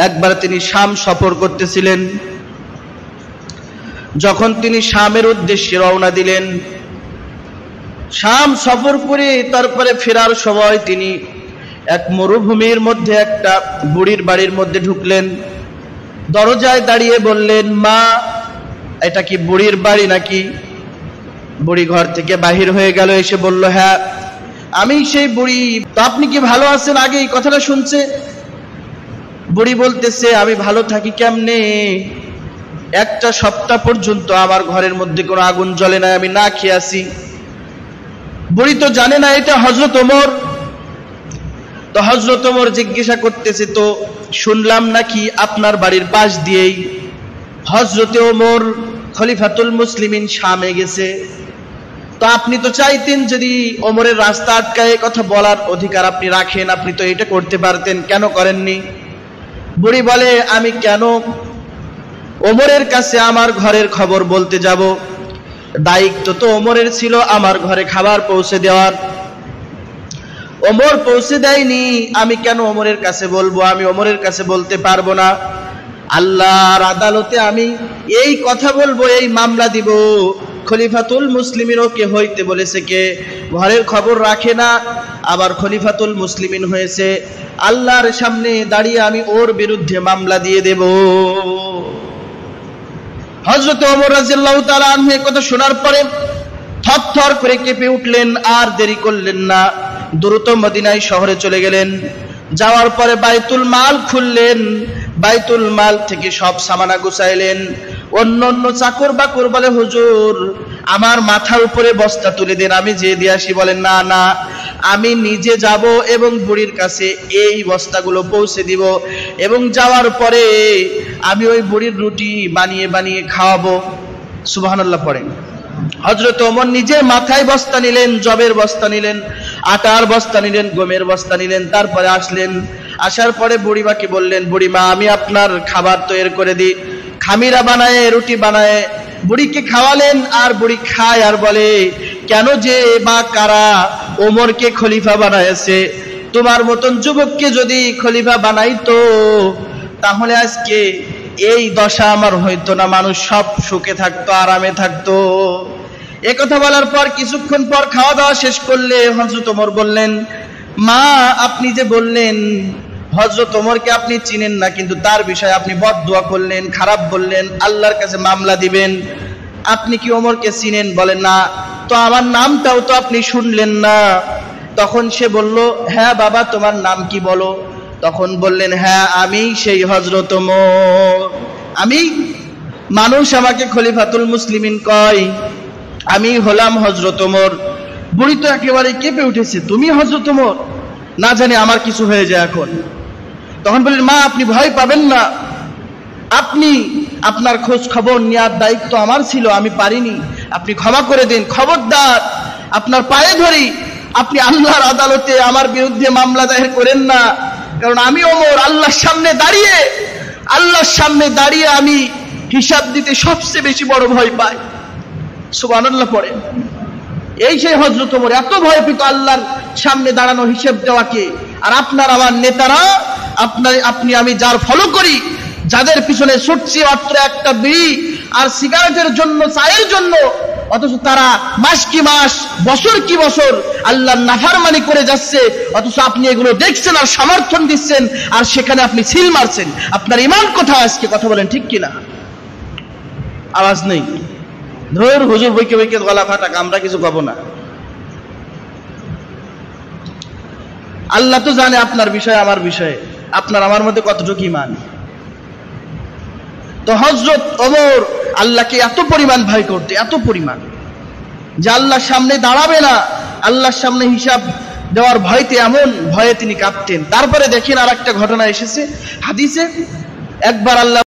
একবার তিনি শাম সফর করতেছিলেন। যখন তিনি শামের উদ্দেশ্যে রওনা দিলেন, শাম সফর করে তারপরে ফেরার সময় তিনি এক মরুভূমির মধ্যে একটা বুড়ির বাড়ির মধ্যে ঢুকলেন। দরজায় দাঁড়িয়ে বললেন, মা, এটা কি বুড়ির বাড়ি নাকি? বুড়ি ঘর থেকে বাহির হয়ে গেল, এসে বলল, হ্যাঁ আমি সেই বুড়ি। তো আপনি কি ভালো আছেন? আগে এই কথাটা শুনছে। বুড়ি বলতেছে, আমি ভালো থাকি কেমনে? একটা সপ্তাহ পর্যন্ত আমার ঘরের মধ্যে কোনো আগুন জ্বলে না, আমি না খেয়ে আছি। বুড়ি তো জানে না এটা হযরত ওমর। তো হযরত ওমর জিজ্ঞাসা করতেছে, তো শুনলাম নাকি আপনার বাড়ির পাশ দিয়েই হযরত ওমর খলিফাতুল মুসলিমিন শামে গেছে। তো আপনি তো চাইতেন যদি ওমরের রাস্তা আটকায় কথা বলার অধিকার আপনি রাখেন, আপনি তো এটা করতে পারতেন, কেন করেননি? বুড়ি বলে, আমি কেন ওমরের কাছে আমার ঘরের খবর বলতে যাব? দায়িত্ব তো ওমরের ছিল আমার ঘরে খাবার পৌঁছে দেওয়ার। ওমর পৌঁছে দেয়নি, আমি কেন ওমরের কাছে বলবো? আমি ওমরের কাছে বলতে পারবো না। আল্লাহর আদালতে আমি এই কথা বলবো, এই মামলা দিব, খলিফাতুল মুসলিমিন ওকে হইতে বলেছে কে? ঘরের খবর রাখে না, আবার খলিফাতুল মুসলিমিন হয়েছে। আল্লাহর সামনে দাঁড়িয়ে আমি ওর বিরুদ্ধে মামলা দিয়ে দেব। হযরত ওমর রাদিয়াল্লাহু তাআলা আনহু এই কথা শোনার পরে থরথর করে কেঁপে উঠলেন, আর দেরি করলেন না, দ্রুত মদিনায় শহরে চলে গেলেন। যাওয়ার পরে বাইতুল মাল খুললেন, বাইতুল মাল থেকে সব সামানা গুছাইলেন। অন্য অন্য চাকর বাকর বলে, হুজুর আমার মাথার উপরে বস্তা তুলে দেন, আমি যে দিয়ে আসি। বলেন, না না, আমি নিজে যাব এবং বুড়ির কাছে এই বস্তাগুলো পৌঁছে দিব, এবং যাওয়ার পরে আমি ওই বুড়ির রুটি বানিয়ে বানিয়ে খাওয়াবো। সুবহানাল্লাহ পড়েন। হযরত ওমর নিজে মাথায় বস্তা নিলেন, জবের বস্তা নিলেন, আটার বস্তা নিলেন, গমের বস্তা নিলেন। তারপরে আসলেন, আসার পরে বুড়িমাকে বললেন, বুড়িমা আমি আপনার খাবার তৈরি করে দিই। খামিরা বানায়, রুটি বানায় বুড়িকে খাওয়ালেন। আর বুড়ি খায় আর বলে, কেন যে বা কারা ওমরকে খলিফা বানায়েছে? তোমার মতন যুবককে যদি খলিফা বানাইতো তাহলে আজকে এই দশা আমার হইতো না, মানুষ সব সুখে থাকতো, আরামে থাকতো। একথা বলার পর কিছুক্ষণ পর খাওয়া দাওয়া শেষ করলে হযরত ওমর বললেন, মা আপনি যে বললেন হযরত ওমরকে আপনি চিনেন না, কিন্তু তার বিষয়ে আপনি বদদুয়া করলেন, খারাপ বললেন, আল্লাহর কাছে মামলা দিবেন, আপনি কি ওমরকে চিনেন? বলেন, না। তো আমার নামটাও তো আপনি শুনলেন না। তখন সে বলল, হ্যাঁ বাবা তোমার নাম কি বলো? তখন বললেন, হ্যাঁ আমি সেই হযরত ওমর, আমি, মানুষ আমাকে খলিফাতুল মুসলিমিন কয়, আমি হলাম হযরত ওমর। বুড়ি তো একেবারে কেঁপে উঠেছে, তুমি হযরত ওমর? না জানি আমার কিছু হয়ে যায় এখন। তখন বললেন, মা আপনি ভয় পাবেন না, আপনি আপনার খোঁজ খবর নেওয়ার দায়িত্ব আমার ছিল, আমি পারিনি, আপনি ক্ষমা করে দিন। খবরদার আপনার পায়ে ধরি, আপনি আল্লাহর আদালতে আমার বিরুদ্ধে মামলা দায়ের করেন না, কারণ আমি ওমর আল্লাহর সামনে দাঁড়িয়ে আমি হিসাব দিতে সবচেয়ে বেশি বড় ভয় পাই। সুবহানাল্লাহ পড়ে। এই সেই হযরত ওমর এত ভয় পেত আল্লাহর সামনে দাঁড়ানো, হিসাব দেওয়াকে। আর আপনার আমার নেতারা, আপনি আমি যার ফলো করি, যাদের পিছনে ছুটছি মাত্র একটা বিড়ি আর সিগারেটের জন্য, চায়ের জন্য, অথচ তারা মাস কি মাস, বছর কি বছর আল্লাহর নাফরমানি করে যাচ্ছে, অথচ আপনি এগুলো দেখছেন আর সমর্থন দিচ্ছেন, আর সেখানে আপনি সিল মারছেন। আপনার ঈমান কোথায় আজকে? কথা বলেন ঠিক কিনা? আওয়াজ নেই। ধর হুজুর বইকে বইকে গলা ফাটাক, আমরা কিছু পাবো না। আল্লাহ তো জানে আপনার বিষয়ে, আমার বিষয়ে, আপনার আমার মধ্যে কতটুকু ঈমান। তো হযরত ওমর আল্লাহকে এত পরিমাণ ভয় করতে, এত পরিমাণ যে আল্লাহর সামনে দাঁড়াবে না, আল্লাহর সামনে হিসাব দেওয়ার ভয়তে, এমন ভয়ে তিনি কাঁপতেন। তারপরে দেখেন আর একটা ঘটনা এসেছে হাদিসে। একবার আল্লাহ